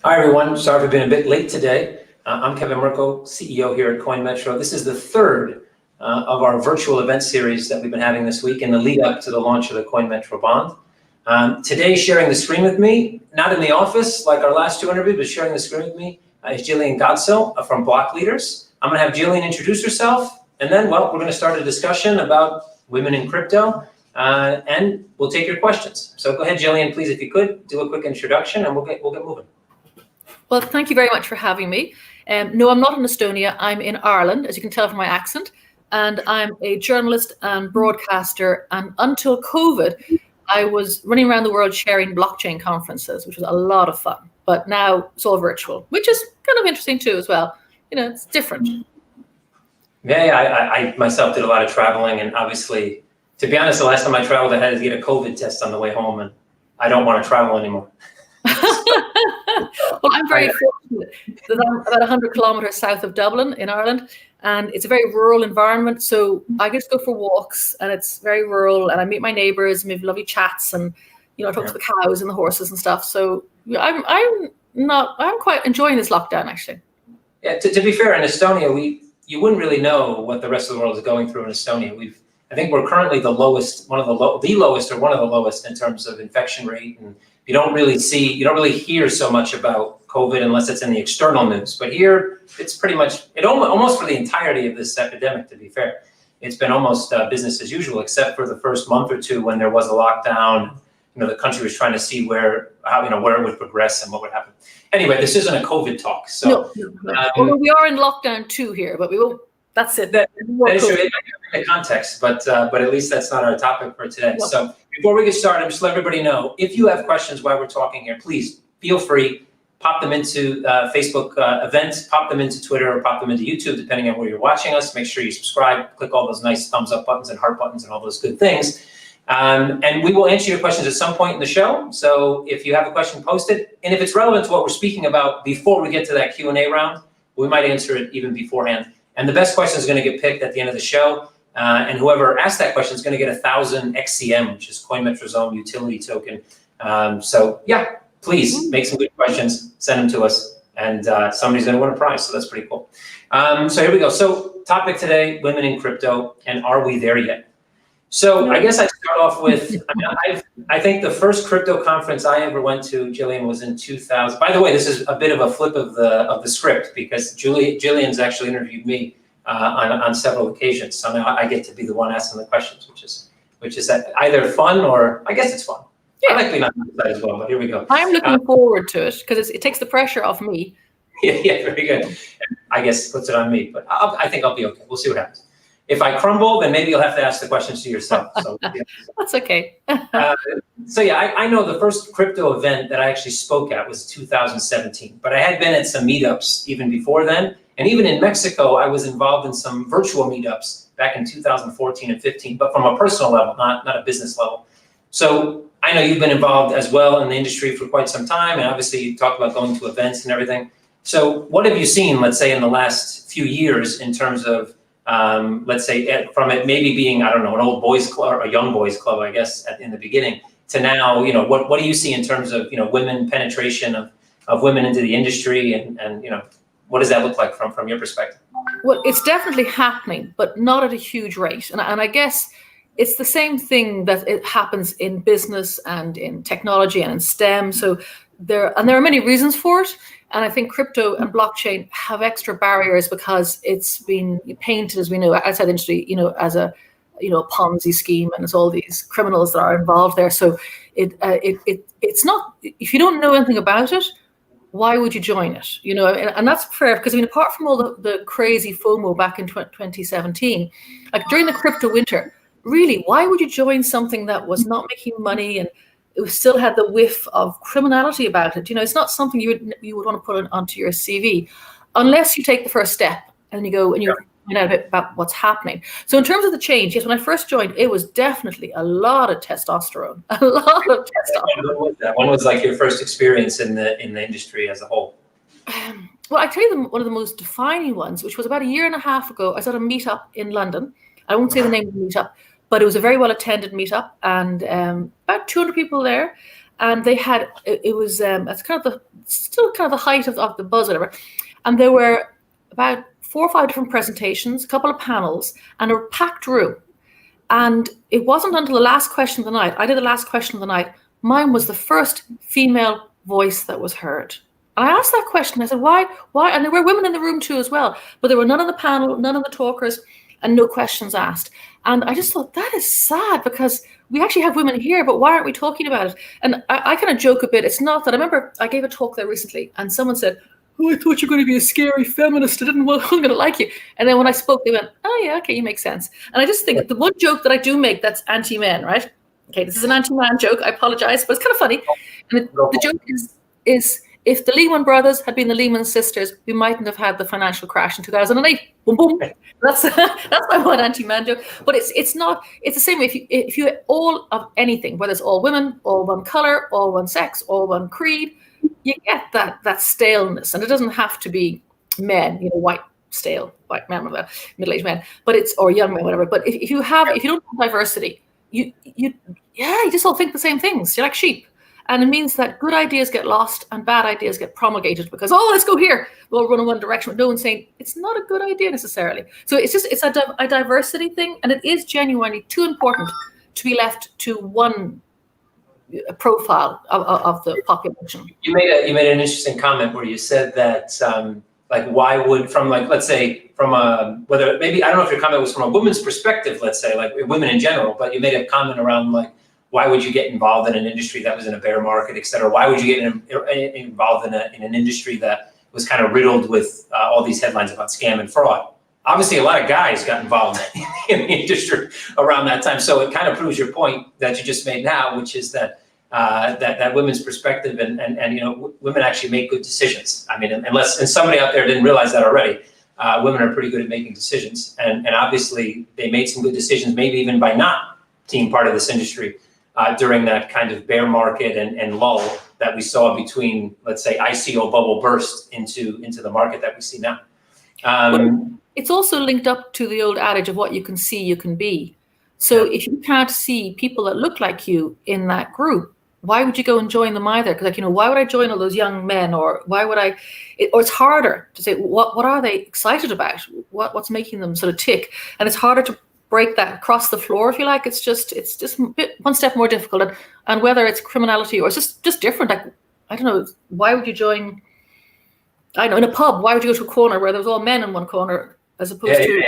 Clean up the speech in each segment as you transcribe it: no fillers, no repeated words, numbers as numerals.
Hi, everyone. Sorry for being a bit late today. I'm Kevin Merkel, CEO here at CoinMetro. This is the third of our virtual event series that we've been having this week in the lead up to the launch of the CoinMetro bond. Today, sharing the screen with me, not in the office like our last two interviews, but sharing the screen with me is Jillian Godsil from Block Leaders. I'm going to have Jillian introduce herself, and then, well, we're going to start a discussion about women in crypto, and we'll take your questions. So go ahead, Jillian, please, if you could, do a quick introduction, and we'll get moving. Well, thank you very much for having me. No, I'm not in Estonia. I'm in Ireland, as you can tell from my accent. And I'm a journalist and broadcaster. And until COVID, I was running around the world sharing blockchain conferences, which was a lot of fun. But now it's all virtual, which is kind of interesting too as well. You know, it's different. Yeah, I myself did a lot of traveling. And obviously, to be honest, the last time I traveled, I had to get a COVID test on the way home. And I don't want to travel anymore. Well, I'm very fortunate that I'm about 100 kilometers south of Dublin in Ireland, and it's a very rural environment. So I get to go for walks, and it's very rural, and I meet my neighbors, and we have lovely chats, and I talk to the cows and the horses and stuff. So I'm quite enjoying this lockdown actually. Yeah, to be fair, in Estonia, you wouldn't really know what the rest of the world is going through in Estonia. I think we're currently the lowest, one of the lowest in terms of infection rate, and you don't really hear so much about COVID unless it's in the external news. But here, it's pretty much, almost for the entirety of this epidemic, to be fair, it's been almost business as usual, except for the first month or two when there was a lockdown. The country was trying to see where it would progress and what would happen. Anyway, this isn't a COVID talk. So no. Well, we are in lockdown too here, but we won't. That's it. That is true. It might be in the context, but at least that's not our topic for today. No. So before we get started, just let everybody know, if you have questions while we're talking here, please feel free, pop them into Facebook events, pop them into Twitter, or pop them into YouTube, depending on where you're watching us. Make sure you subscribe, click all those nice thumbs up buttons and heart buttons and all those good things. And we will answer your questions at some point in the show. So if you have a question, post it. And if it's relevant to what we're speaking about before we get to that Q&A round, we might answer it even beforehand. And the best question is going to get picked at the end of the show. And whoever asked that question is going to get 1,000 XCM, which is CoinMetro's own utility token. So yeah, please make some good questions, send them to us, and somebody's going to win a prize. So that's pretty cool. So here we go. So topic today, women in crypto, and are we there yet? So I guess I'd start off with, I think the first crypto conference I ever went to, Jillian, was in 2000. By the way, this is a bit of a flip of the script, because Jillian's actually interviewed me on several occasions. So now I get to be the one asking the questions, which is either fun or, I guess it's fun. Yeah. I like being on that side as well, but here we go. I'm looking forward to it because it takes the pressure off me. Yeah, very good. I guess puts it on me, but I think I'll be okay. We'll see what happens. If I crumble, then maybe you'll have to ask the questions to yourself. So, that's okay. So yeah, I know the first crypto event that I actually spoke at was 2017, but I had been at some meetups even before then. And even in Mexico, I was involved in some virtual meetups back in 2014 and 15, but from a personal level, not a business level. So I know you've been involved as well in the industry for quite some time. And obviously you talked about going to events and everything. So what have you seen, let's say, in the last few years in terms of, let's say, from it maybe being, I don't know, an old boys club or a young boys club, I guess, in the beginning, to now, what do you see in terms of, women penetration of women into the industry, and what does that look like from your perspective? Well, it's definitely happening, but not at a huge rate. And I guess it's the same thing that it happens in business and in technology and in STEM. So there are many reasons for it. And I think crypto and blockchain have extra barriers because it's been painted, as we know, outside the industry, as a Ponzi scheme, and it's all these criminals that are involved there. So it's not, if you don't know anything about it, why would you join it? And that's fair, because apart from all the crazy FOMO back in 2017, like during the crypto winter, really, why would you join something that was not making money and it still had the whiff of criminality about it? It's not something you would want to put onto your CV unless you take the first step and you go and you find out a bit about what's happening. So in terms of the change, yes, when I first joined, it was definitely a lot of testosterone, When was like your first experience in the industry as a whole? Well, I tell you, one of the most defining ones, which was about a year and a half ago. I was at a meetup in London. I won't say the name of the meetup, but it was a very well attended meetup, and about 200 people there. and they had it was that's kind of still kind of the height of the buzz, whatever, and there were about 4 or 5 different presentations, a couple of panels, and a packed room. And it wasn't until the last question of the night, I did the last question of the night, mine was the first female voice that was heard. And I asked that question, I said, why? And there were women in the room too as well, but there were none on the panel, none of the talkers, and no questions asked. And I just thought, that is sad, because we actually have women here, but why aren't we talking about it? And I kind of joke a bit. It's not that. I remember I gave a talk there recently, and someone said, oh, I thought you were going to be a scary feminist. I didn't want I'm going to like you. And then when I spoke, they went, oh, yeah, okay, you make sense. And I just think the one joke that I do make that's anti-men, right? Okay, this is an anti-man joke. I apologize, but it's kind of funny. And the joke is if the Lehman Brothers had been the Lehman sisters, we mightn't have had the financial crash in 2008. Boom, boom. That's my one anti-man joke. But it's not. It's the same way. If you all of anything, whether it's all women, all one color, all one sex, all one creed, you get that staleness, and it doesn't have to be men, white men, middle-aged men, but it's or young men, whatever. But if you don't have diversity, you just all think the same things. You're like sheep. And it means that good ideas get lost and bad ideas get promulgated because, let's go here. We'll run in one direction. No one's saying it's not a good idea necessarily. So it's a diversity thing. And it is genuinely too important to be left to one profile of the population. You made an interesting comment where you said that, why would, let's say, whether maybe, I don't know if your comment was from a woman's perspective, let's say, like women in general, but you made a comment around why would you get involved in an industry that was in a bear market, et cetera? Why would you get involved in an industry that was kind of riddled with all these headlines about scam and fraud? Obviously, a lot of guys got involved in the industry around that time. So it kind of proves your point that you just made now, which is that that women's perspective and women actually make good decisions. I mean, and somebody out there didn't realize that already, women are pretty good at making decisions. And obviously, they made some good decisions, maybe even by not being part of this industry. During that kind of bear market and lull that we saw between, let's say, ICO bubble burst into the market that we see now. It's also linked up to the old adage of what you can see, you can be. So if you can't see people that look like you in that group, why would you go and join them either? Because why would I join all those young men, or why would I? Or it's harder to say what are they excited about? What's making them sort of tick? And it's harder to break that across the floor, if you like. It's just a bit, one step more difficult. And whether it's criminality or it's just different, I don't know, why would you join, I don't know, in a pub, why would you go to a corner where there was all men in one corner as opposed to,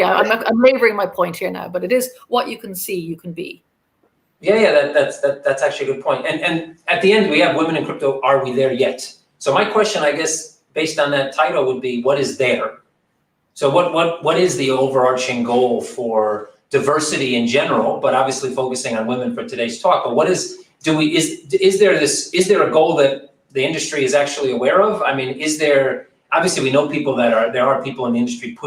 I'm laboring my point here now, but it is what you can see, you can be. That's actually a good point. And at the end, we have women in crypto, are we there yet? So my question, I guess, based on that title would be, what is there? So what is the overarching goal for diversity in general, but obviously focusing on women for today's talk? But is there a goal that the industry is actually aware of? I mean, obviously we know there are people in the industry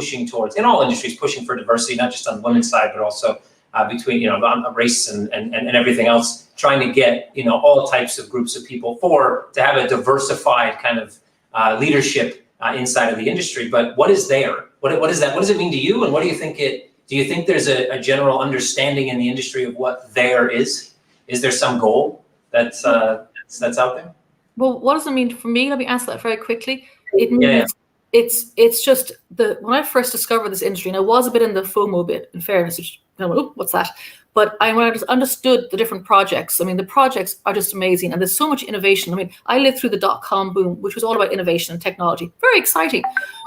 in all industries pushing for diversity, not just on the women's side, but also between, on race and everything else, trying to get, all types of groups of people to have a diversified kind of leadership inside of the industry. But what is there? What is that? What does it mean to you? And what do you think do you think there's a general understanding in the industry of what there is? Is there some goal that's out there? Well, what does it mean for me? Let me answer that very quickly. It means it's just when I first discovered this industry, and I was a bit in the FOMO bit, in fairness, which, what's that? But when I just understood the different projects, the projects are just amazing. And there's so much innovation. I lived through the dot-com boom, which was all about innovation and technology. Very exciting.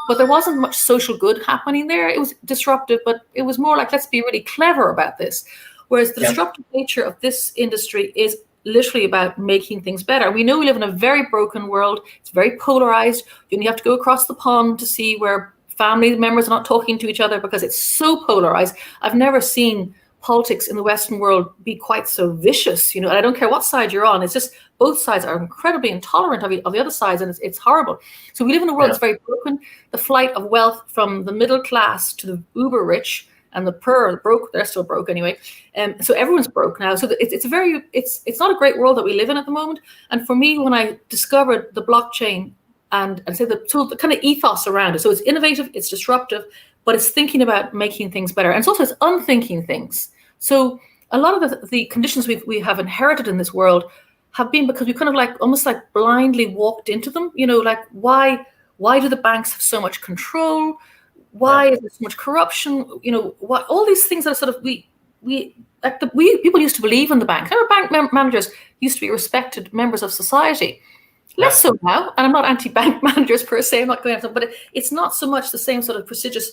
But there wasn't much social good happening there. It was disruptive, but it was more like, let's be really clever about this. Whereas the disruptive nature of this industry is literally about making things better. We know we live in a very broken world. It's very polarized. You only have to go across the pond to see where family members are not talking to each other because it's so polarized. I've never seen politics in the Western world be quite so vicious, and I don't care what side you're on. It's just both sides are incredibly intolerant of the other sides, and it's horrible. So we live in a world that's very broken. The flight of wealth from the middle class to the uber rich and the poor, the broke, they're still broke anyway. So everyone's broke now. So it's not a great world that we live in at the moment. And for me, when I discovered the blockchain and say the kind of ethos around it, so it's innovative, it's disruptive, but it's thinking about making things better. And it's unthinking things. So a lot of the conditions we have inherited in this world have been because we kind of like almost like blindly walked into them. Like why do the banks have so much control? Why is there so much corruption? What all these things that are sort of people used to believe in the bank. Our bank managers used to be respected members of society. Less so now, and I'm not anti-bank managers per se. I'm not going after them, but it's not so much the same sort of prestigious,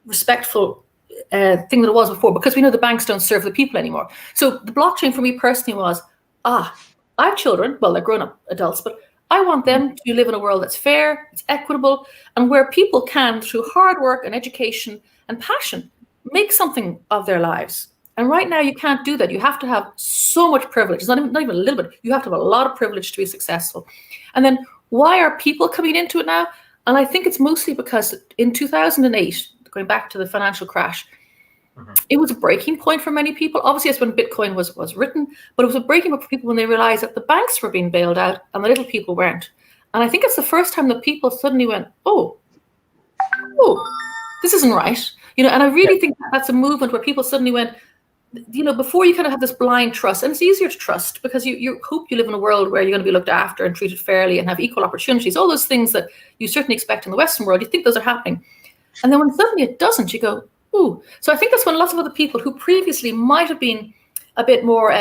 respectful thing that it was before, because we know the banks don't serve the people anymore. So the blockchain for me personally was, I have children. Well, they're grown-up adults, but I want them to live in a world that's fair, it's equitable, and where people can, through hard work and education and passion, make something of their lives. And right now, you can't do that. You have to have so much privilege. It's not even a little bit. You have to have a lot of privilege to be successful. And then why are people coming into it now? And I think it's mostly because in 2008, going back to the financial crash, it was a breaking point for many people. Obviously, that's when Bitcoin was written, but it was a breaking point for people when they realized that the banks were being bailed out and the little people weren't. And I think it's the first time that people suddenly went, oh, this isn't right. And I really think that's a movement where people suddenly went, before you kind of have this blind trust, and it's easier to trust because you hope you live in a world where you're going to be looked after and treated fairly and have equal opportunities, all those things that you certainly expect in the Western world, you think those are happening. And then when suddenly it doesn't, you go, ooh. So I think that's when lots of other people who previously might have been a bit more,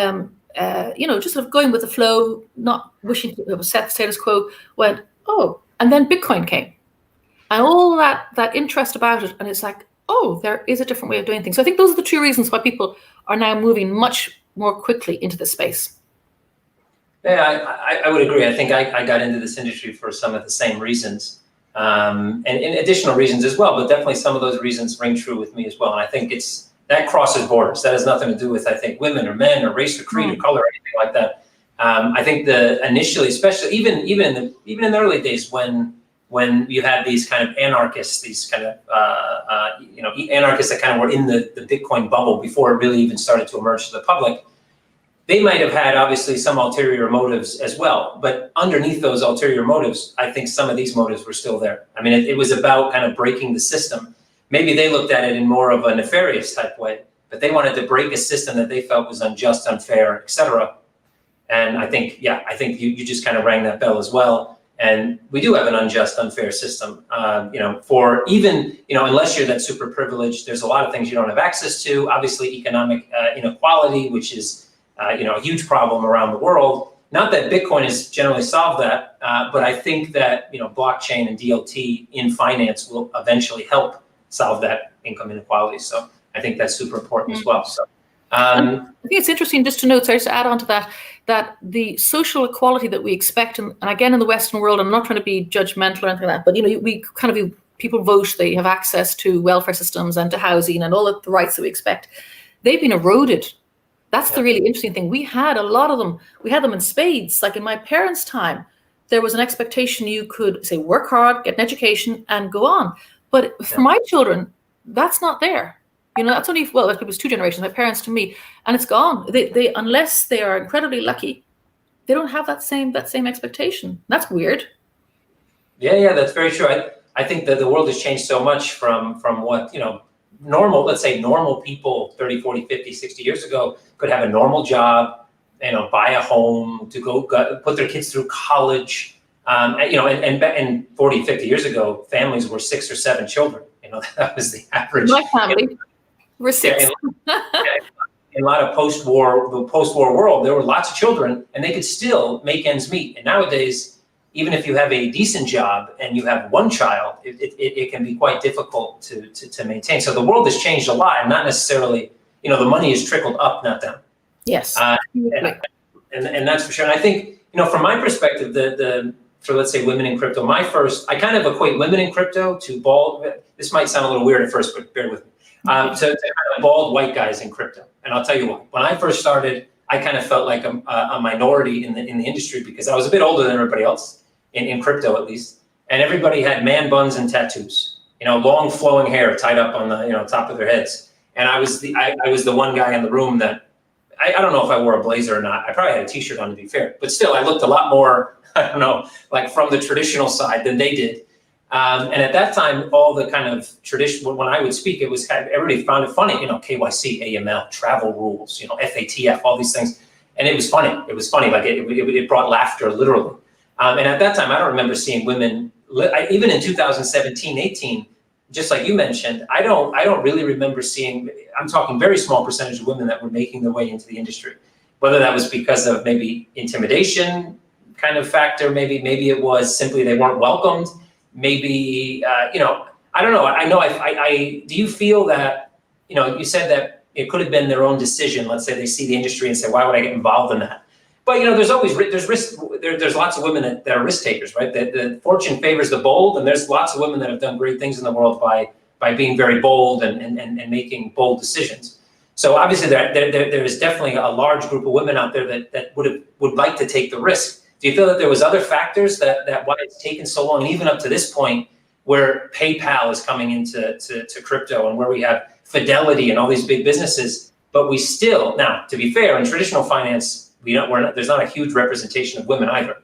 just sort of going with the flow, not wishing to set the status quo, went, oh. And then Bitcoin came. And all that interest about it, and it's like, oh, there is a different way of doing things. So I think those are the two reasons why people are now moving much more quickly into this space. Yeah, I would agree. I think I got into this industry for some of the same reasons, and additional reasons as well, but definitely some of those reasons ring true with me as well. And I think that crosses borders. That has nothing to do with, I think, women or men or race or creed or color or anything like that. I think initially, especially even in the early days when you had these kind of anarchists, these kind of anarchists that kind of were in the Bitcoin bubble before it really even started to emerge to the public, they might have had obviously some ulterior motives as well. But underneath those ulterior motives, I think some of these motives were still there. I mean, it was about kind of breaking the system. Maybe they looked at it in more of a nefarious type way, but they wanted to break a system that they felt was unjust, unfair, etc. And I think you just kind of rang that bell as well. And we do have an unjust, unfair system, for even, unless you're that super privileged, there's a lot of things you don't have access to. Obviously, economic inequality, which is, a huge problem around the world. Not that Bitcoin has generally solved that, but I think that, blockchain and DLT in finance will eventually help solve that income inequality. So I think that's super important as well. So I think it's interesting just to note, sorry, to add on to that the social equality that we expect, and again in the Western world, I'm not trying to be judgmental or anything like that, but we kind of people vote, they have access to welfare systems and to housing and all of the rights that we expect. They've been eroded. That's the really interesting thing. We had a lot of them. We had them in spades. Like in my parents' time, there was an expectation you could say work hard, get an education, and go on. But for my children, that's not there. That's only, well, it was two generations, my parents to me, and it's gone. They unless they are incredibly lucky, they don't have that same expectation. That's weird. Yeah, that's very true. I think that the world has changed so much from what, normal, let's say normal people 30, 40, 50, 60 years ago could have a normal job, buy a home, to go put their kids through college. And 40, 50 years ago, families were 6 or 7 children. That was the average. My family. We're 6. In a lot of post-war world, there were lots of children, and they could still make ends meet. And nowadays, even if you have a decent job and you have one child, it can be quite difficult to maintain. So the world has changed a lot, and not necessarily, the money has trickled up, not down. Yes. And that's for sure. And I think, from my perspective, for let's say women in crypto, I kind of equate women in crypto to bald. This might sound a little weird at first, but bear with me. To kind of bald white guys in crypto, and I'll tell you why. When I first started, I kind of felt like a minority in the industry because I was a bit older than everybody else in crypto, at least, and everybody had man buns and tattoos, long flowing hair tied up on the top of their heads, and I was the one guy in the room that I don't know if I wore a blazer or not. I probably had a t-shirt on, to be fair, but still, I looked a lot more like from the traditional side than they did. And at that time, all the kind of traditional, when I would speak, it was kind of, everybody found it funny, KYC, AML, travel rules, FATF, all these things. And it was funny. It was funny. Like it brought laughter literally. And at that time, I don't remember seeing women, even in 2017, 18, just like you mentioned, I don't really remember seeing, I'm talking very small percentage of women that were making their way into the industry. Whether that was because of maybe intimidation kind of factor, maybe it was simply they weren't welcomed. Maybe, I don't know. Do you feel that, you said that it could have been their own decision. Let's say they see the industry and say, why would I get involved in that? But, there's always, there's risk. There's lots of women that are risk takers, right? The fortune favors the bold, and there's lots of women that have done great things in the world by being very bold and making bold decisions. So obviously there is definitely a large group of women out there that would like to take the risk. Do you feel that there was other factors that why it's taken so long, even up to this point, where PayPal is coming into crypto and where we have Fidelity and all these big businesses, but we still, now to be fair, in traditional finance, there's not a huge representation of women either.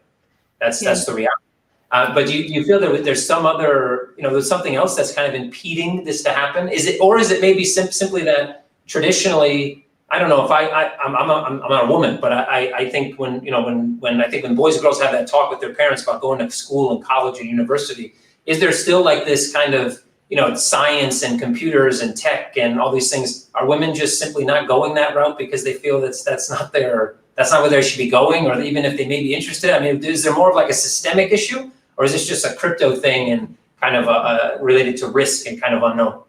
That's the reality. But do you feel that there's some other, there's something else that's kind of impeding this to happen? Is it maybe simply that traditionally, I don't know if I'm not a woman, but I think when boys and girls have that talk with their parents about going to school and college and university, is there still like this kind of, science and computers and tech and all these things? Are women just simply not going that route because they feel that's not where they should be going, or even if they may be interested? I mean, is there more of like a systemic issue, or is this just a crypto thing and kind of related to risk and kind of unknown?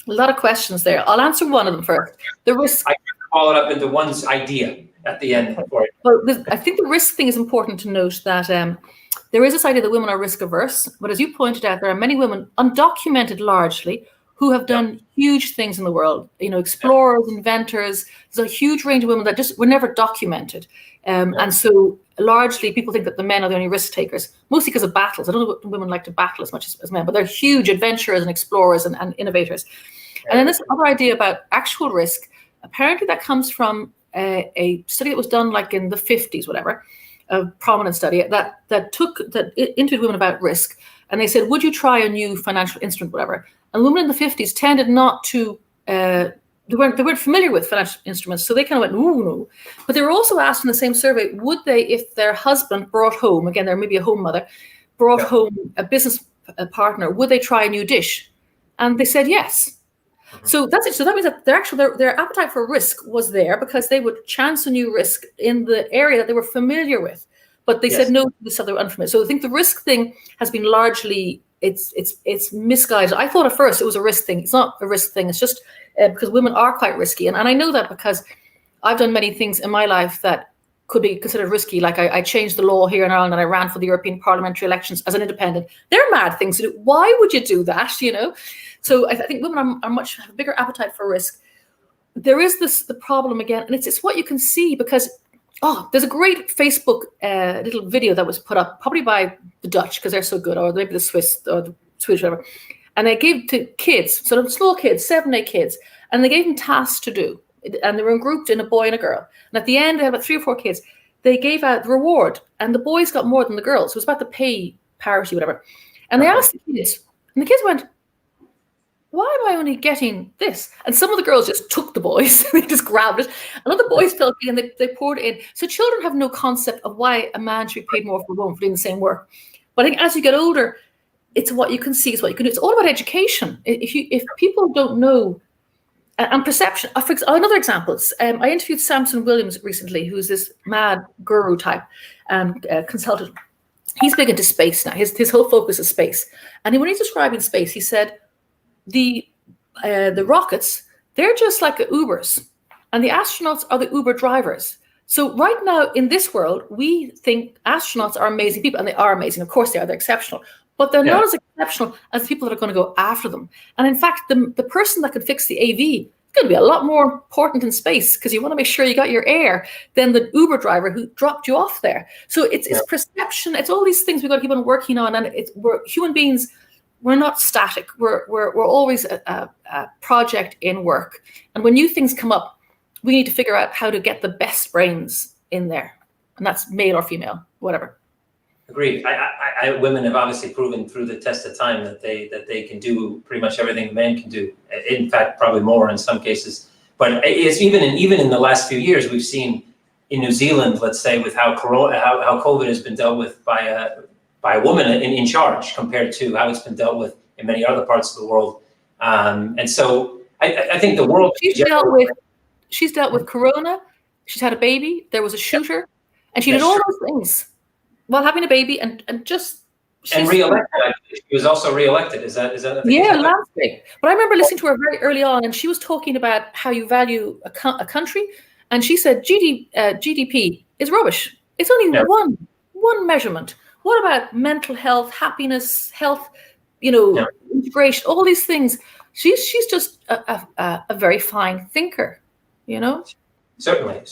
A lot of questions there. I'll answer one of them first. The risk. I can call it up into one idea at the end for you. Well, I think the risk thing is important to note that there is this idea that women are risk averse, but as you pointed out, there are many women, undocumented largely, who have done huge things in the world. Explorers, inventors. There's a huge range of women that just were never documented, and so largely people think that the men are the only risk takers, mostly because of battles. I don't know what women like to battle as much as men, but they're huge adventurers and explorers and innovators. And then this other idea about actual risk, apparently that comes from a study that was done like in the 50s, whatever, a prominent study that interviewed women about risk. And they said, would you try a new financial instrument, whatever? And women in the 50s tended not to, they weren't familiar with financial instruments. So they kind of went, ooh, no. But they were also asked in the same survey, would they, if their husband brought home, again, there may be a home mother, brought home a business partner, would they try a new dish? And they said yes. So that's it. So that means that their appetite for risk was there because they would chance a new risk in the area that they were familiar with, but they said no to this other unfamiliar. So I think the risk thing has been largely it's misguided. I thought at first it was a risk thing. It's not a risk thing. It's just because women are quite risky, and I know that because I've done many things in my life that could be considered risky. Like I changed the law here in Ireland and I ran for the European parliamentary elections as an independent. They're mad things to do. Why would you do that? So I think women have a bigger appetite for risk. There is the problem again, and it's what you can see because, there's a great Facebook little video that was put up, probably by the Dutch because they're so good, or maybe the Swiss or the Swedish, whatever. And they gave to kids, sort of small kids, 7, 8 kids, and they gave them tasks to do. And they were grouped in a boy and a girl. And at the end, they had about 3 or 4 kids. They gave out the reward, and the boys got more than the girls. It was about the pay parity, whatever. And they asked the kids, and the kids went, why am I only getting this? And some of the girls just took the boys, they just grabbed it. And other boys felt it and they poured it in. So children have no concept of why a man should be paid more for a woman for doing the same work. But I think as you get older, it's what you can see, it's what you can do. It's all about education. If people don't know, and perception. Another example, I interviewed Samson Williams recently, who's this mad guru type consultant. He's big into space now. His whole focus is space. And when he's describing space, he said, the rockets, they're just like the Ubers, and the astronauts are the Uber drivers. So right now in this world, we think astronauts are amazing people, and they are amazing. Of course they are, they're exceptional, but they're not as exceptional as the people that are going to go after them. And in fact, the person that could fix the AV is going to be a lot more important in space because you want to make sure you got your air than the Uber driver who dropped you off there. So it's perception. It's all these things we've got to keep on working on. And we're human beings. We're not static. We're always a project in work. And when new things come up, we need to figure out how to get the best brains in there. And that's male or female, whatever. Agreed. Women have obviously proven through the test of time that they can do pretty much everything men can do. In fact, probably more in some cases. But it's even in the last few years, we've seen in New Zealand, let's say, with how COVID has been dealt with by a woman in charge compared to how it's been dealt with in many other parts of the world. And so I think the world. She's dealt with Corona. She's had a baby. There was a shooter, and she did all those things while having a baby, and just. And re-elected. She was also re-elected. Is that? Yeah, last week. But I remember listening to her very early on, and she was talking about how you value a country, and she said GDP is rubbish. It's only one measurement. What about mental health, happiness, health, integration, all these things? She's just a very fine thinker, Certainly,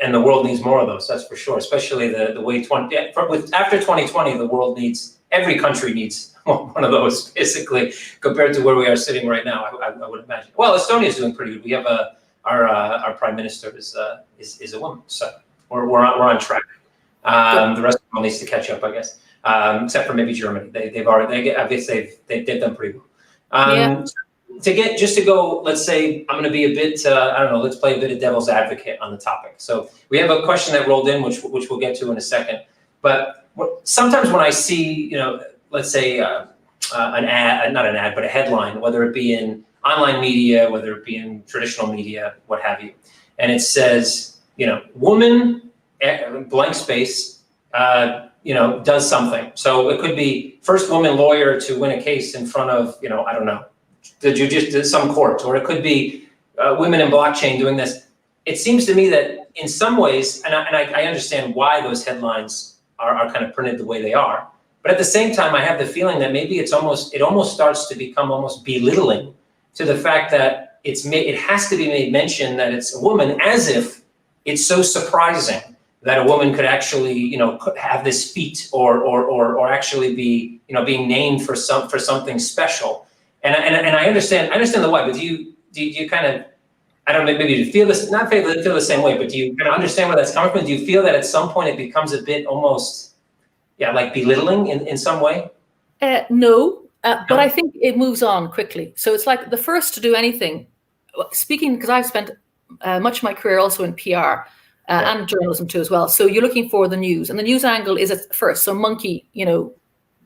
and the world needs more of those. That's for sure. Especially the way after 2020, the world needs. Every country needs one of those, basically, compared to where we are sitting right now. I would imagine. Well, Estonia is doing pretty good. We have our prime minister is a woman, so we're on track. The rest of the world needs to catch up, I guess. Except for maybe Germany. They've done pretty well. To go, let's say I'm going to be a bit, let's play a bit of devil's advocate on the topic. So we have a question that rolled in, which we'll get to in a second. But sometimes when I see, let's say an ad, not an ad, but a headline, whether it be in online media, whether it be in traditional media, what have you, and it says, woman, blank space, does something. So it could be first woman lawyer to win a case in front of, I don't know, some court, or it could be women in blockchain doing this. It seems to me that in some ways, and I understand why those headlines are kind of printed the way they are, but at the same time, I have the feeling that maybe it almost starts to become almost belittling to the fact that it has to be made mention that it's a woman, as if it's so surprising that a woman could actually, have this feat or actually be, being named for something special. And I understand the why, but do you kind of, I don't know, maybe you feel this, not feel the same way, but do you kind of understand where that's coming from? Do you feel that at some point it becomes a bit almost, like belittling in some way? No, but I think it moves on quickly. So it's like the first to do anything, speaking, because I've spent much of my career also in PR and journalism too as well. So you're looking for the news, and the news angle is at first. So monkey,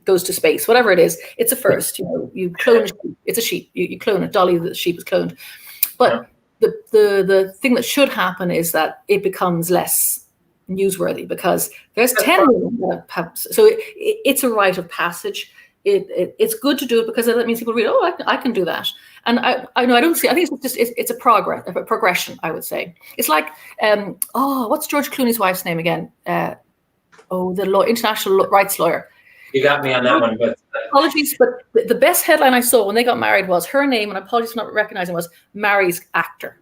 goes to space, whatever it is, it's a first. You clone a sheep, it's a sheep. You clone it. Dolly the sheep is cloned. But the thing that should happen is that it becomes less newsworthy, because there's 10 women that have, so it's a rite of passage. It's good to do it because that means people read, I can do that. And I don't see, I think it's a progression, I would say. It's like, what's George Clooney's wife's name again? The international rights lawyer. You got me on that one, but apologies. But the best headline I saw when they got married was her name, and apologies for not recognizing, was marries actor.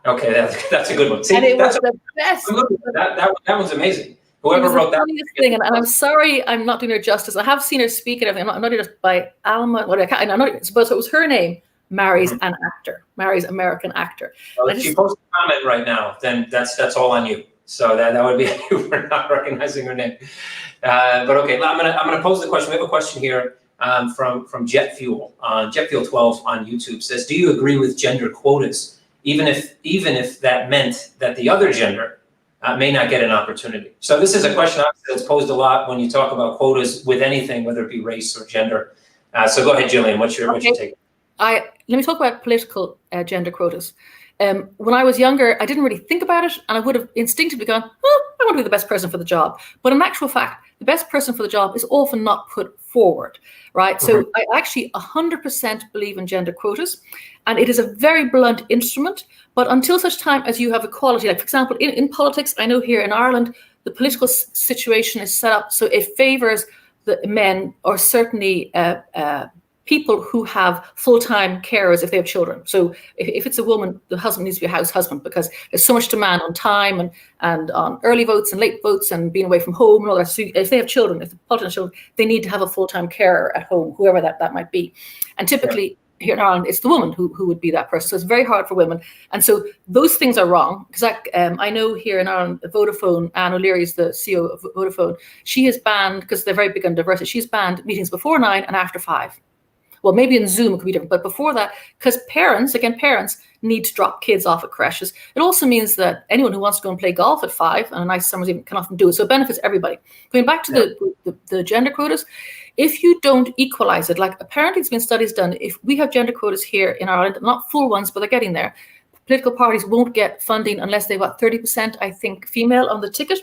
Okay, that's a good one. See, and it was the best. That was amazing. Whoever wrote that thing, and I'm sorry, I'm not doing her justice. I have seen her speak and everything. I'm not just by Alma. I'm not supposed. It was her name. Marries an actor. Marries American actor. Well, if she posts a comment right now, then that's all on you. So that would be you for not recognizing her name. But okay, I'm gonna pose the question. We have a question here from Jet Fuel. Jet Fuel 12 on YouTube says, "Do you agree with gender quotas, even if that meant that the other gender may not get an opportunity?" So this is a question that's posed a lot when you talk about quotas with anything, whether it be race or gender. So go ahead, Jillian. What's your take? Let me talk about political gender quotas. When I was younger, I didn't really think about it, and I would have instinctively gone, I want to be the best person for the job. But in actual fact, the best person for the job is often not put forward, right? So I actually 100% believe in gender quotas, and it is a very blunt instrument. But until such time as you have equality, like for example, in politics, I know here in Ireland, the political situation is set up so it favors the men, or certainly people who have full-time carers if they have children. So if it's a woman, the husband needs to be a house husband, because there's so much demand on time and on early votes and late votes and being away from home and all that. So if they have children, if the politicians have children, they need to have a full-time carer at home, whoever that might be. And typically here in Ireland, it's the woman who would be that person. So it's very hard for women. And so those things are wrong. Because I know here in Ireland, Vodafone, Anne O'Leary is the CEO of Vodafone. She has banned, because they're very big on diversity, she's banned meetings before 9 and after 5. Well, maybe in Zoom it could be different, but before that, because parents need to drop kids off at creches. It also means that anyone who wants to go and play golf at 5 on a nice summer's evening can often do it. So it benefits everybody. Going back to the gender quotas, if you don't equalize it, like apparently it's been studies done, if we have gender quotas here in Ireland, not full ones, but they're getting there, political parties won't get funding unless they've got 30%, I think, female on the ticket.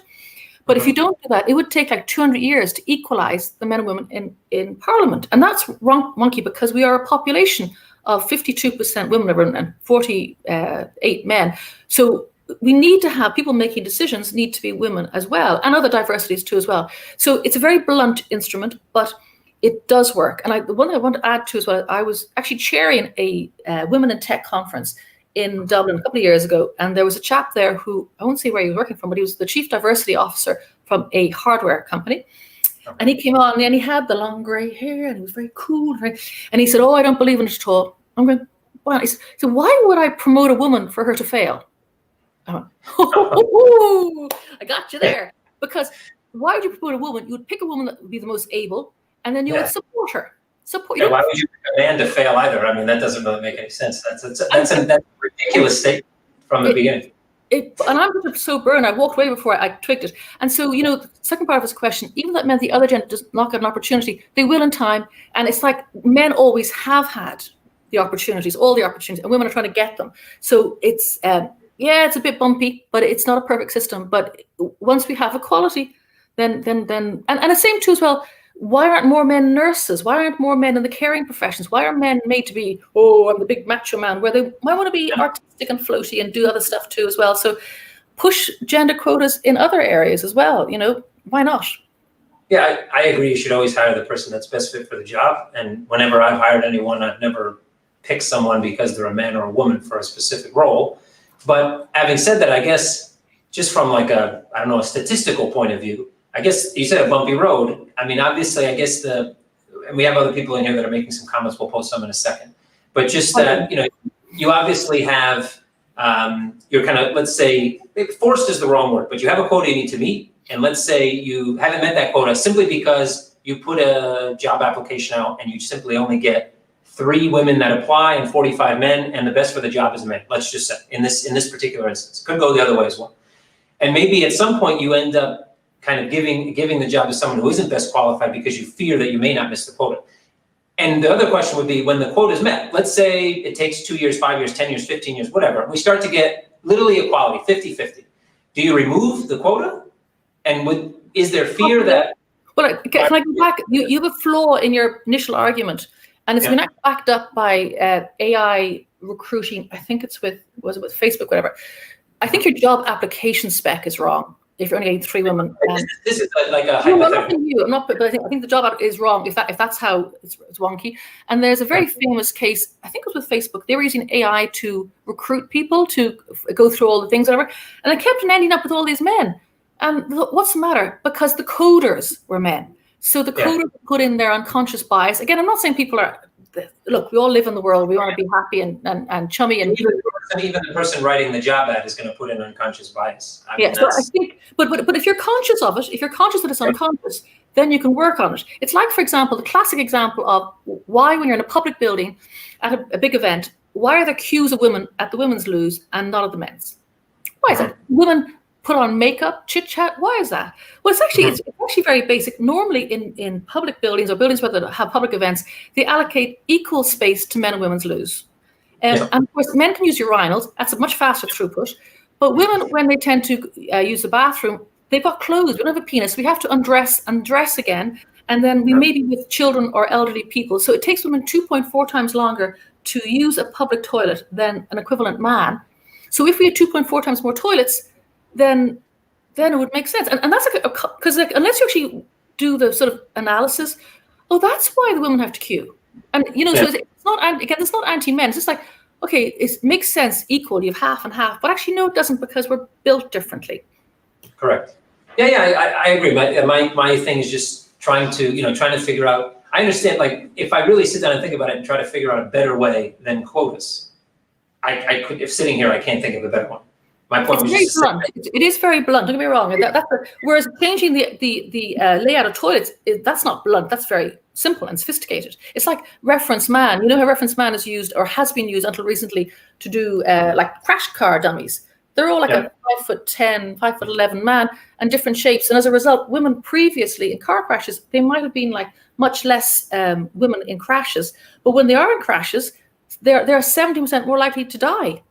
But if you don't do that, it would take like 200 years to equalize the men and women in Parliament. And that's wonky because we are a population of 52% women and 48 men. So we need to have people making decisions need to be women as well, and other diversities too as well. So it's a very blunt instrument, but it does work. And the one I want to add to as well, I was actually chairing a Women in Tech conference in Dublin a couple of years ago, and there was a chap there who, I won't say where he was working from, but he was the chief diversity officer from a hardware company. Okay. And he came on and he had the long grey hair and he was very cool. And he said, "Oh, I don't believe in it at all." I'm going, "Well," he said, "so why would I promote a woman for her to fail?" I went, "Oh, I got you there." Because why would you promote a woman? You would pick a woman that would be the most able, and then you would support her. Why would you pick a man to fail either? I mean, that doesn't really make any sense. That's a ridiculous statement from the beginning. And I'm just so burned. I walked away before I twigged it. And so, the second part of his question, even that meant the other gender does not get an opportunity, they will in time. And it's like men always have had the opportunities, all the opportunities, and women are trying to get them. So it's, it's a bit bumpy, but it's not a perfect system. But once we have equality, then and the same too as well. Why aren't more men nurses? Why aren't more men in the caring professions? Why are men made to be, I'm the big macho man, where they might want to be artistic and floaty and do other stuff too as well? So push gender quotas in other areas as well. Why not? Yeah, I agree. You should always hire the person that's best fit for the job. And whenever I've hired anyone, I've never picked someone because they're a man or a woman for a specific role. But having said that, I guess just from like a statistical point of view, I guess you said a bumpy road. I mean, obviously, I guess and we have other people in here that are making some comments. We'll post some in a second. But just that, you obviously have, you're kind of, let's say, forced is the wrong word, but you have a quota you need to meet. And let's say you haven't met that quota simply because you put a job application out and you simply only get 3 women that apply and 45 men, and the best for the job is men. Let's just say in this particular instance, could go the other way as well. And maybe at some point you end up kind of giving the job to someone who isn't best qualified because you fear that you may not miss the quota. And the other question would be, when the quota is met, let's say it takes 2 years, 5 years, 10 years, 15 years, whatever, we start to get literally equality, 50-50. Do you remove the quota? And is there fear that... Well, can I go back? You have a flaw in your initial argument, and it's been backed up by AI recruiting. I think was it with Facebook, whatever. I think your job application spec is wrong. If you're only getting 3 women, this is like a hypothetical. But I think the job is wrong. If that's how it's wonky. And there's a very famous case. I think it was with Facebook. They were using AI to recruit people to go through all the things, whatever, and they kept ending up with all these men. And what's the matter? Because the coders were men. So the coders put in their unconscious bias. Again, I'm not saying people are. Look, we all live in the world. We want to be happy and chummy. And even the person writing the job ad is going to put in unconscious bias. So I think, but if you're conscious of it, if you're conscious that it's unconscious, then you can work on it. It's like, for example, the classic example of why, when you're in a public building at a big event, why are there queues of women at the women's loos and not at the men's? Why is that? Women put on makeup, chit chat. Why is that? Well, it's actually very basic. Normally, in public buildings or buildings where they have public events, they allocate equal space to men and women's loos. And of course, men can use urinals. That's a much faster throughput. But women, when they tend to use the bathroom, they've got clothes. We don't have a penis. We have to undress and dress again. And then we may be with children or elderly people. So it takes women 2.4 times longer to use a public toilet than an equivalent man. So if we had 2.4 times more toilets, then it would make sense. And that's because unless you actually do the sort of analysis, that's why the women have to queue. And so it's not, again, it's not anti-men. It's just like, okay, it makes sense equal. You have half and half, but actually no, it doesn't, because we're built differently. Correct. I agree. My thing is just trying to figure out. I understand, like, if I really sit down and think about it and try to figure out a better way than quotas, I could. If sitting here, I can't think of a better one. My point was It's very just to say blunt. It is very blunt. Don't get me wrong. Whereas changing the layout of toilets, that's not blunt. That's very simple and sophisticated. It's like reference man. You know how reference man is used or has been used until recently to do like crash car dummies. They're all like a 5'10", 5'11" man and different shapes. And as a result, women previously in car crashes, they might have been like much less women in crashes. But when they are in crashes, they're 70% more likely to die.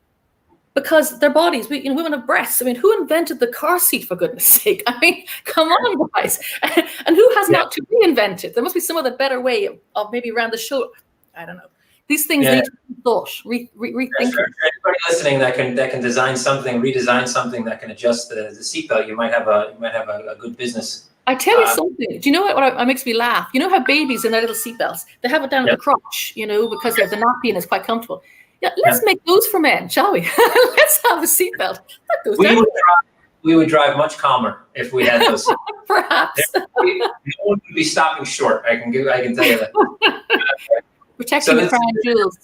Because their bodies, women have breasts. I mean, who invented the car seat, for goodness sake? I mean, come on, guys. And who has not to reinvent it? There must be some other better way of maybe around the shoulder. I don't know. These things need to be thought, rethinking. Anybody listening that can design something, redesign something that can adjust the seatbelt, you might have a good business. I tell you something. Do you know what makes me laugh? You know how babies in their little seatbelts, they have it down at the crotch, because they have the nappy and it's quite comfortable. Yeah, let's make those for men, shall we? Let's have a seatbelt. That goes down. We would drive much calmer if we had those. Perhaps. No one would be stopping short. I can tell you that. Protecting the crown jewels.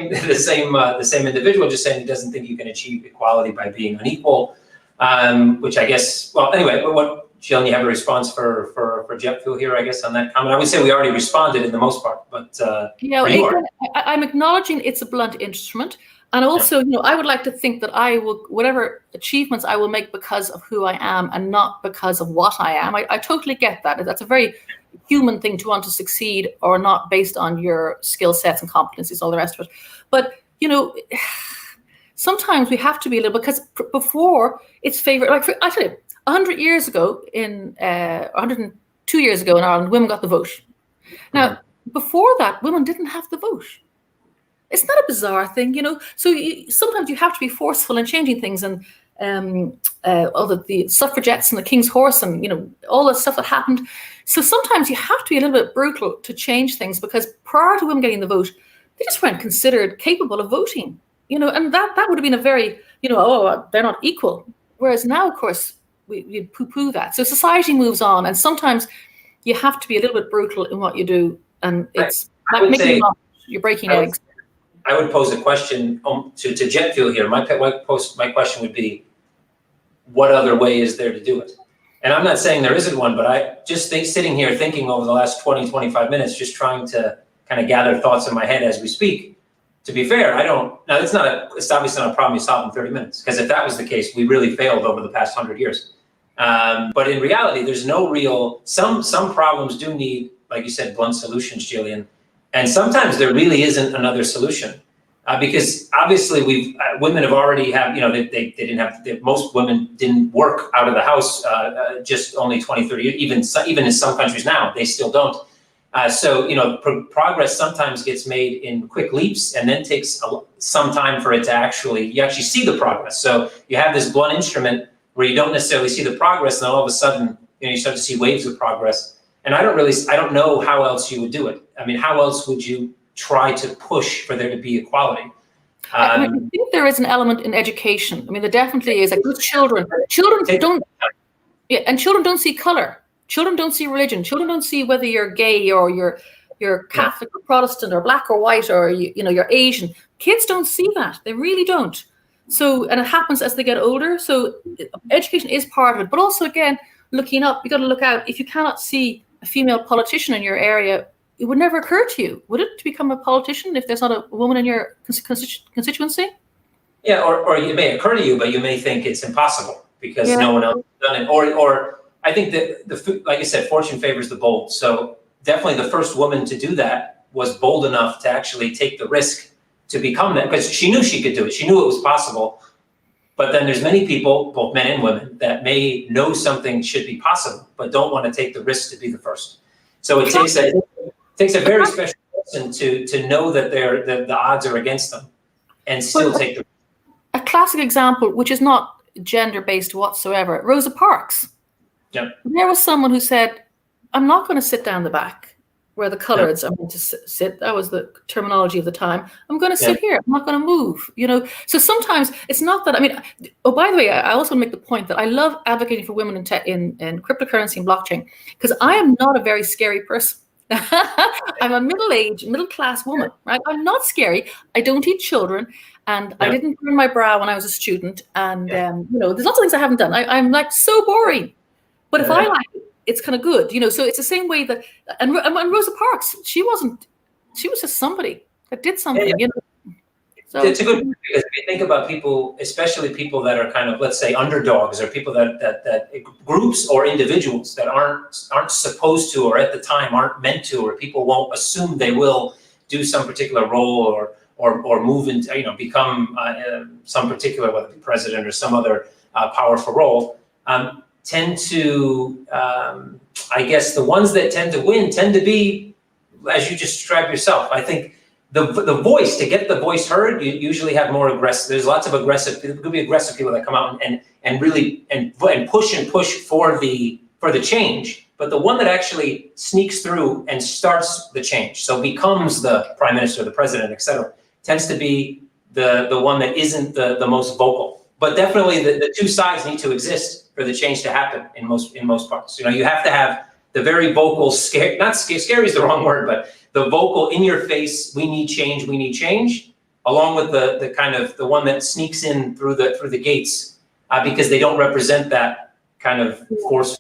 The same individual just saying he doesn't think you can achieve equality by being unequal, which I guess. Well, anyway, what Jillian, you have a response for jet fuel here, I guess, on that comment. I would say we already responded in the most part, but I'm acknowledging it's a blunt instrument, and also, I would like to think that I will, whatever achievements I will make because of who I am and not because of what I am. I totally get that. That's a very human thing to want to succeed or not based on your skill sets and competencies, all the rest of it. But sometimes we have to be a little, because before it's favorite. Like I tell you. 100 years ago, 102 years ago in Ireland, women got the vote. Now, before that, women didn't have the vote. It's not a bizarre thing, So sometimes you have to be forceful in changing things, and all the suffragettes and the King's Horse, and all the stuff that happened. So sometimes you have to be a little bit brutal to change things, because prior to women getting the vote, they just weren't considered capable of voting. And that would have been a very, they're not equal. Whereas now, of course, we poo-poo that. So society moves on, and sometimes you have to be a little bit brutal in what you do, and it's like making you're breaking eggs. I would pose a question to jet fuel here. My question would be, what other way is there to do it? And I'm not saying there isn't one, but I just sitting here thinking over the last 20, 25 minutes, just trying to kind of gather thoughts in my head as we speak. To be fair, it's obviously not a problem you solve in 30 minutes, because if that was the case, we really failed over the past 100 years. But in reality, there's no real, some problems do need, like you said, blunt solutions, Jillian. And sometimes there really isn't another solution. Because obviously women have already they didn't have, most women didn't work out of the house just only 20, 30 years, even in some countries now, they still don't. So progress sometimes gets made in quick leaps, and then takes some time for it to you actually see the progress. So you have this blunt instrument where you don't necessarily see the progress, and then all of a sudden, you start to see waves of progress. And I don't know how else you would do it. I mean, how else would you try to push for there to be equality? I think there is an element in education. I mean, there definitely is. Like with children don't see color. Children don't see religion. Children don't see whether you're gay or you're Catholic or Protestant or black or white or you're Asian. Kids don't see that. They really don't. So, and it happens as they get older. So education is part of it. But also, again, looking up, you got to look out. If you cannot see a female politician in your area, it would never occur to you, would it, to become a politician if there's not a woman in your constituency? Yeah, or it may occur to you, but you may think it's impossible because no one else has done it. Or I think that like I said, fortune favors the bold. So definitely the first woman to do that was bold enough to actually take the risk to become that, because she knew she could do it. She knew it was possible. But then there's many people, both men and women, that may know something should be possible, but don't want to take the risk to be the first. So it takes a very special person to know that the odds are against them and still take the risk. A classic example, which is not gender-based whatsoever, Rosa Parks. Yep. There was someone who said, I'm not going to sit down the back where the coloreds are meant to sit. That was the terminology of the time. I'm going to sit here. I'm not going to move, So sometimes it's not that, by the way, I also make the point that I love advocating for women in cryptocurrency and blockchain, because I am not a very scary person. I'm a middle-aged, middle-class woman, right? I'm not scary. I don't eat children. And I didn't burn my brow when I was a student. And, there's lots of things I haven't done. I'm like so boring. But if I like it, it's kind of good, so it's the same way that, and Rosa Parks, she was just somebody that did something, So it's a good point, because if you think about people, especially people that are kind of, let's say, underdogs, or people that groups or individuals that aren't supposed to, or at the time aren't meant to, or people won't assume they will do some particular role or move into, become some particular, whether it be president or some other powerful role, tend to, I guess the ones that tend to win tend to be, as you just described yourself. I think the voice, to get the voice heard, you usually have more aggressive, there's lots of aggressive, there could be aggressive people that come out and really push for the change. But the one that actually sneaks through and starts the change, so becomes the prime minister, the president, et cetera, tends to be the one that isn't the most vocal. But definitely the two sides need to exist for the change to happen in most parts. You have to have the very vocal, scary is the wrong word, but the vocal, in your face, we need change, along with the kind of the one that sneaks in through the gates, because they don't represent that kind of forceful.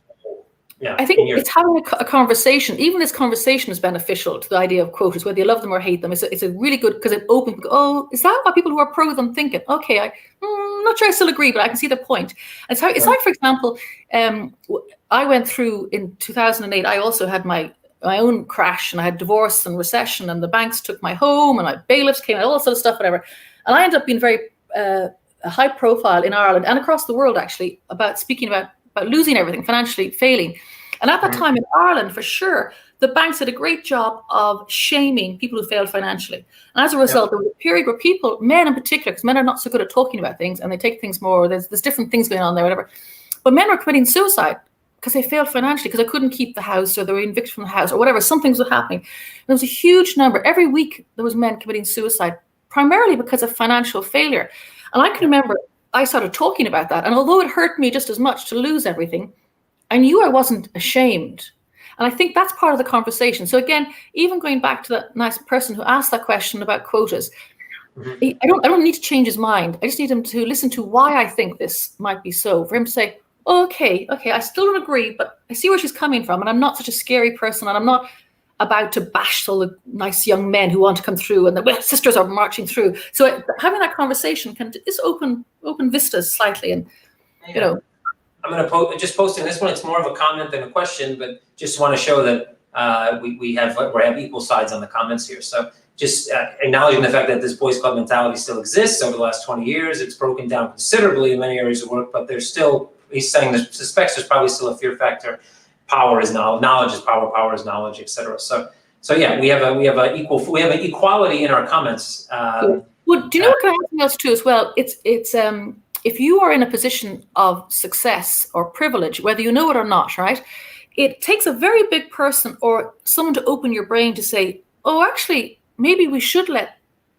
Yeah, I think it's having a conversation. Even this conversation is beneficial to the idea of quotas, whether you love them or hate them. It's a really good, because it opens, is that what people who are pro them thinking? Okay, I'm not sure I still agree, but I can see the point. It's like, for example, I went through in 2008, I also had my own crash, and I had divorce and recession, and the banks took my home, and my bailiffs came out, all sort of stuff, whatever. And I ended up being very high profile in Ireland and across the world, actually, about speaking about losing everything, financially failing. And at that time in Ireland, for sure, the banks did a great job of shaming people who failed financially. And as a result, there was a period where people, men in particular, because men are not so good at talking about things, and they take things more, there's different things going on there, whatever. But men were committing suicide because they failed financially, because they couldn't keep the house, or they were evicted from the house, or whatever. Some things were happening. There was a huge number. Every week, there was men committing suicide, primarily because of financial failure. And I can remember I started talking about that. And although it hurt me just as much to lose everything, I knew I wasn't ashamed. And I think that's part of the conversation. So again, even going back to that nice person who asked that question about quotas, I don't need to change his mind. I just need him to listen to why I think this might be so. For him to say, okay, I still don't agree, but I see where she's coming from. And I'm not such a scary person. And I'm not about to bash all the nice young men who want to come through, and the sisters are marching through. So having that conversation can just open vistas slightly. And, I'm going to just posting this one. It's more of a comment than a question, but just want to show that we have equal sides on the comments here. So just acknowledging the fact that this boys club mentality still exists over the last 20 years. It's broken down considerably in many areas of work, but there's still, he's saying, suspects there's probably still a fear factor. Power is knowledge is power, power is knowledge, etc. So yeah, we have an equality in our comments. Well, do you know what can happen else too as well? It's if you are in a position of success or privilege, whether you know it or not, right? It takes a very big person or someone to open your brain to say, oh, actually, maybe we should let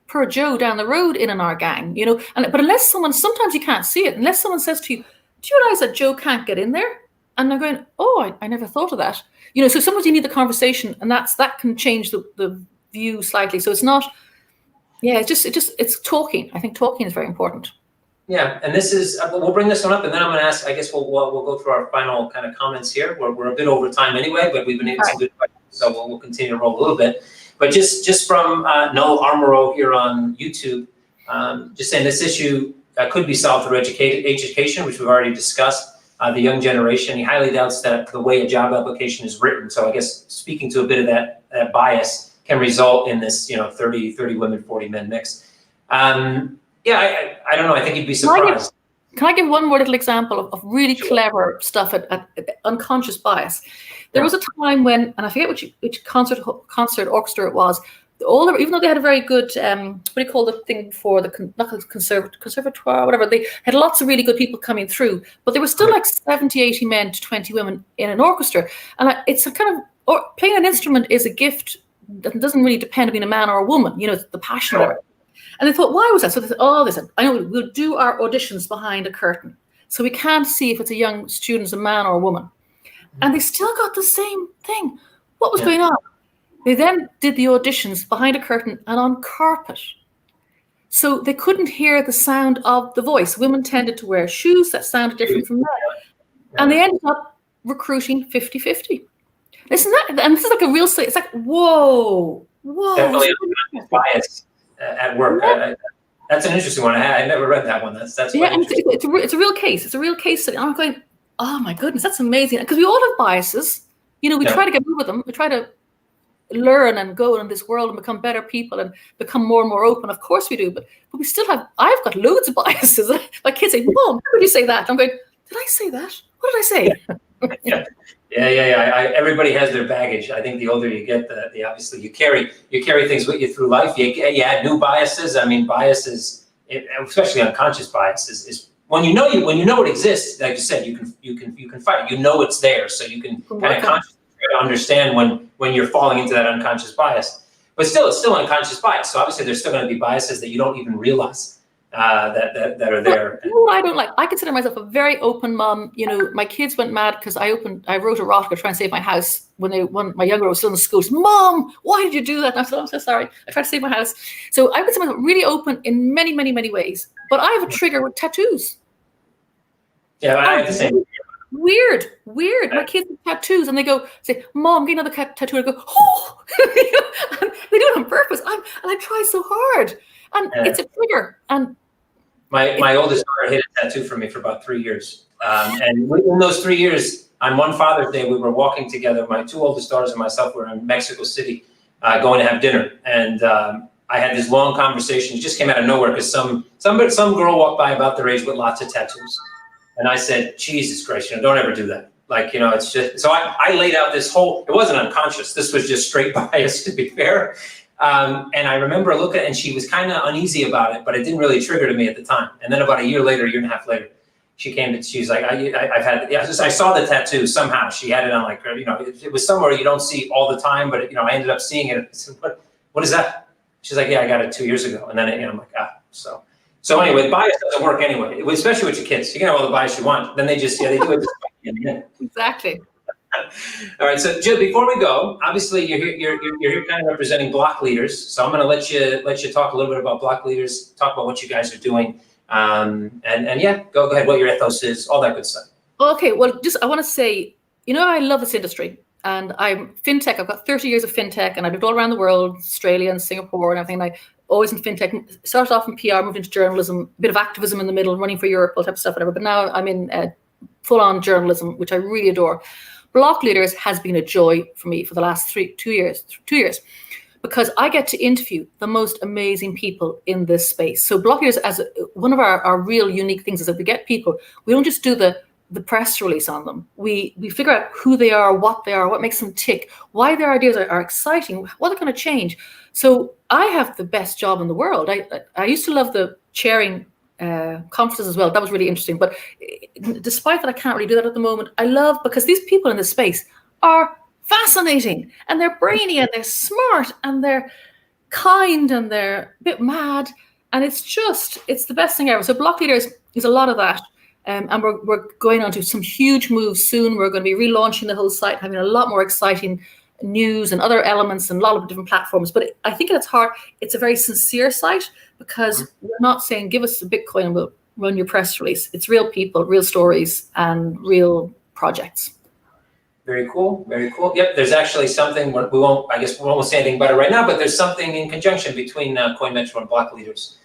poor Joe down the road in our gang, but unless sometimes you can't see it, unless someone says to you, do you realize that Joe can't get in there? And they're going, oh, I never thought of that. So sometimes you need the conversation, and that can change the view slightly. So it's not, it's talking. I think talking is very important. Yeah, and this is, we'll bring this one up, and then I'm going to ask, I guess we'll go through our final kind of comments here. We're a bit over time anyway, but we've been able to do it, so we'll continue to roll a little bit. But just from Noel Armoro here on YouTube, just saying this issue could be solved through education, which we've already discussed. The young generation, he highly doubts that the way a job application is written. So I guess speaking to a bit of that bias can result in this, 30 women, 40 men mix. I don't know. I think you'd be surprised. Can I give one more little example of really clever stuff at unconscious bias? There was a time when, and I forget which concert orchestra it was, even though they had a very good, what do you call the thing before, conservatoire, whatever, they had lots of really good people coming through, but there were still like 70, 80 men to 20 women in an orchestra. And it's a kind of, playing an instrument is a gift that doesn't really depend on being a man or a woman, the passion of it. And they thought, why was that? So they said, I know, we'll do our auditions behind a curtain. So we can't see if it's a young student, a man or a woman. And they still got the same thing. What was going on? They then did the auditions behind a curtain and on carpet. So they couldn't hear the sound of the voice. Women tended to wear shoes that sounded different from men. And they ended up recruiting 50-50. Isn't that, and this is like a real, it's like, whoa. Definitely a bias at work. Yeah. That's an interesting one. I never read that one. That's yeah, and it's a real case. It's a real case study. I'm going, oh my goodness, that's amazing. Because we all have biases. You know, we try to get rid of them. We try to learn and go in this world and become better people and become more and more open. Of course we do, but we still have, I've got loads of biases. My kids say, Mom, how would you say that? I'm going, did I say that? What did I say? Yeah. Everybody has their baggage. I think the older you get, the obviously you carry things with you through life. You add new biases. I mean, biases, especially unconscious biases, is when you know it exists. Like you said, you can fight it. You know it's there, so you can kind of consciously try to understand when you're falling into that unconscious bias. But still, it's still unconscious bias. So obviously, there's still going to be biases that you don't even realize that are there. You know what I don't like? I consider myself a very open mom. You know, my kids went mad because I wrote erotica trying to save my house when my younger was still in school. She said, Mom, why did you do that? And I said, I'm so sorry. I tried to save my house. So I would say myself really open in many, many, many ways. But I have a trigger with tattoos. Yeah, I have the same. Weird. My kids have tattoos, and they say, Mom, get another tattoo. And I go, oh, and they do it on purpose. And I try so hard, and it's a trigger. And my oldest daughter hid a tattoo for me for about 3 years, and in those 3 years, on one Father's Day, we were walking together. My two oldest daughters and myself were in Mexico City, going to have dinner, and I had this long conversation. It just came out of nowhere because some girl walked by about their age with lots of tattoos. And I said, Jesus Christ, don't ever do that. Like, it's just, so I laid out this whole, it wasn't unconscious. This was just straight bias, to be fair. And I remember looking, and she was kind of uneasy about it, but it didn't really trigger to me at the time. And then about a year and a half later, she came and she's like, I saw the tattoo somehow. She had it on like, it was somewhere you don't see all the time, but I ended up seeing it. I said, what is that? She's like, yeah, I got it 2 years ago. And then, I'm like, So anyway, bias doesn't work anyway, especially with your kids. You can have all the bias you want. Then they do it. Exactly. All right. So Jill, before we go, obviously you're here kind of representing block leaders. So I'm going to let you talk a little bit about block leaders, talk about what you guys are doing, and go ahead. What your ethos is, all that good stuff. Okay. Well, I want to say, I love this industry. And I'm fintech. I've got 30 years of fintech, and I lived all around the world, Australia and Singapore and everything. And I always in fintech. Started off in PR, moved into journalism, a bit of activism in the middle, running for Europe, all type of stuff, whatever. But now I'm in full-on journalism, which I really adore. Block Leaders has been a joy for me for the last 2 years, because I get to interview the most amazing people in this space. So Block Leaders, as one of our real unique things, is that we get people. We don't just do the press release on them. We figure out who they are, what makes them tick, why their ideas are exciting, what they're going to change. So I have the best job in the world. I used to love the chairing conferences as well. That was really interesting. But despite that, I can't really do that at the moment. I love, because these people in this space are fascinating, and they're brainy, and they're smart, and they're kind, and they're a bit mad. And it's the best thing ever. So Block Leaders is a lot of that. And we're going on to some huge moves soon. We're going to be relaunching the whole site, having a lot more exciting news and other elements and a lot of different platforms. But I think at its heart, it's a very sincere site, because we're not saying, give us a Bitcoin and we'll run your press release. It's real people, real stories, and real projects. Very cool. Very cool. Yep. There's actually something we won't say anything about it right now, but there's something in conjunction between CoinMetro and Block Leaders.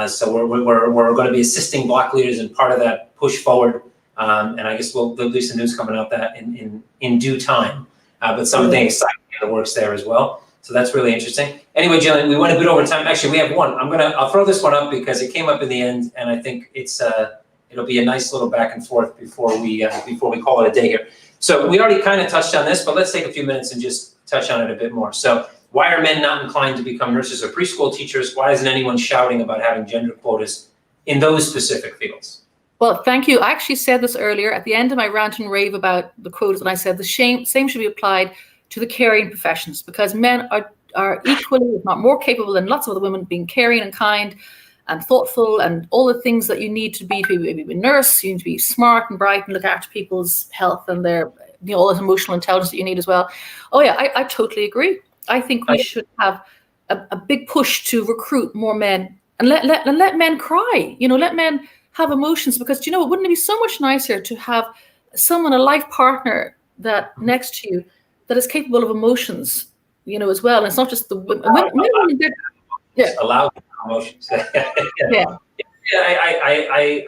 So we're going to be assisting Block Leaders in part of that push forward, and I guess there'll be some news coming out that in due time. But something exciting in the works there as well. So that's really interesting. Anyway, Jillian, we went a bit over time. Actually, we have one. I'll throw this one up because it came up in the end, and I think it'll be a nice little back and forth before we call it a day here. So we already kind of touched on this, but let's take a few minutes and just touch on it a bit more. So, why are men not inclined to become nurses or preschool teachers? Why isn't anyone shouting about having gender quotas in those specific fields? Well, thank you. I actually said this earlier at the end of my rant and rave about the quotas, and I said the same should be applied to the caring professions, because men are equally, if not more capable than lots of other women, being caring and kind and thoughtful and all the things that you need to be a nurse. You need to be smart and bright and look after people's health and their, all that emotional intelligence that you need as well. Oh yeah, I totally agree. I think we should have a big push to recruit more men and let men cry. Let men have emotions, because wouldn't it be so much nicer to have someone, a life partner, that next to you that is capable of emotions, as well. And it's not just the women. Yeah. Allow emotions. Yeah. Yeah, I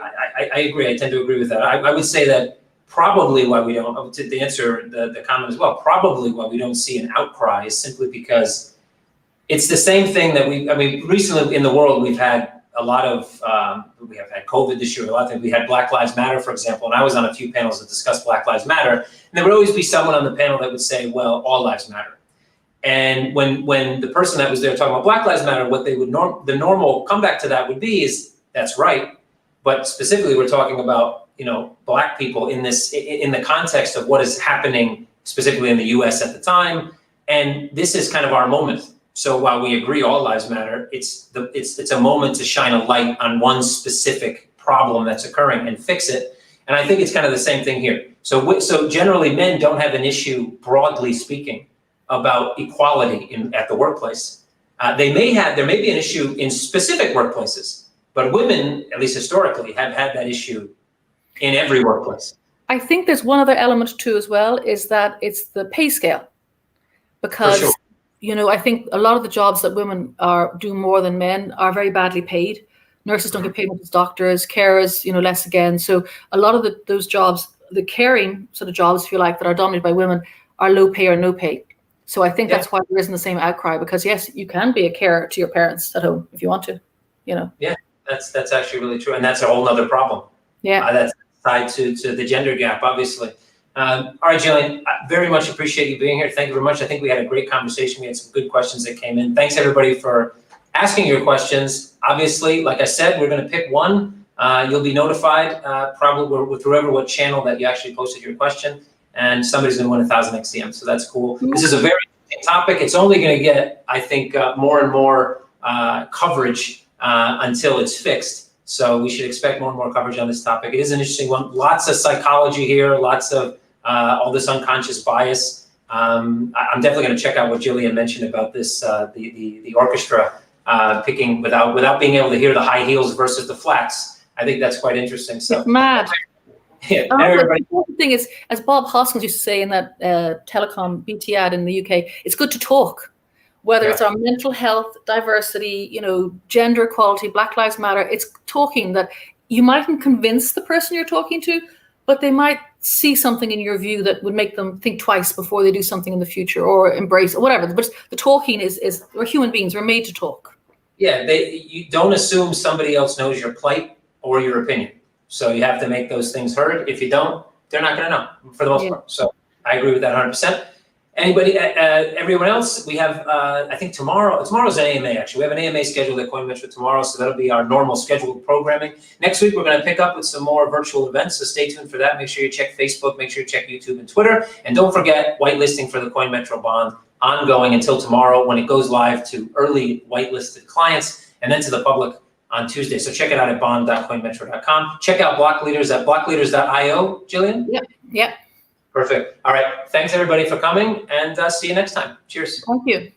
agree. I tend to agree with that. I would say that probably why we don't, to answer the comment as well, probably why we don't see an outcry is simply because it's the same thing that recently in the world, we've had a lot of, we have had COVID this year, a lot of things. We had Black Lives Matter, for example, and I was on a few panels that discussed Black Lives Matter, and there would always be someone on the panel that would say, well, all lives matter. And when the person that was there talking about Black Lives Matter, what they would the normal comeback to that would be is, that's right, but specifically we're talking about Black people in the context of what is happening specifically in the U.S. at the time, and this is kind of our moment. So while we agree all lives matter, it's a moment to shine a light on one specific problem that's occurring and fix it. And I think it's kind of the same thing here. So generally, men don't have an issue, broadly speaking, about equality at the workplace. There may be an issue in specific workplaces, but women, at least historically, have had that issue in every workplace. I think there's one other element too as well, is that it's the pay scale. Because, For sure. I think a lot of the jobs that women do more than men are very badly paid. Nurses don't get paid much as doctors, carers, less again. So a lot of those jobs, the caring sort of jobs, if you like, that are dominated by women, are low pay or no pay. So I think that's why there isn't the same outcry, because yes, you can be a carer to your parents at home if you want to, Yeah, that's actually really true. And that's a whole nother problem. Yeah. That's tied to the gender gap, obviously. All right, Jillian, I very much appreciate you being here. Thank you very much. I think we had a great conversation. We had some good questions that came in. Thanks everybody for asking your questions. Obviously, like I said, we're going to pick one. You'll be notified probably with what channel that you actually posted your question. And somebody's going to win 1,000 XCM, so that's cool. This is a very interesting topic. It's only going to get, I think, more and more coverage until it's fixed. So we should expect more and more coverage on this topic. It is an interesting one. Lots of psychology here, lots of all this unconscious bias. I'm definitely going to check out what Jillian mentioned about this, the orchestra picking without being able to hear the high heels versus the flats. I think that's quite interesting. So it's mad. Yeah, the important thing is, as Bob Hoskins used to say in that telecom BT ad in the UK, it's good to talk. Whether it's on mental health, diversity, gender equality, Black Lives Matter, it's talking that you mightn't convince the person you're talking to, but they might see something in your view that would make them think twice before they do something in the future, or embrace, or whatever. But the talking is we're human beings, we're made to talk. Yeah, you don't assume somebody else knows your plight or your opinion. So you have to make those things heard. If you don't, they're not going to know for the most part. So I agree with that 100%. Anybody, everyone else, we have, I think tomorrow's an AMA actually. We have an AMA scheduled at CoinMetro tomorrow, so that'll be our normal scheduled programming. Next week, we're going to pick up with some more virtual events, so stay tuned for that. Make sure you check Facebook, make sure you check YouTube and Twitter, and don't forget whitelisting for the CoinMetro bond ongoing until tomorrow when it goes live to early whitelisted clients and then to the public on Tuesday. So check it out at bond.coinmetro.com. Check out block leaders at blockleaders.io, Jillian? Yep. Perfect. All right. Thanks everybody for coming, and see you next time. Cheers. Thank you.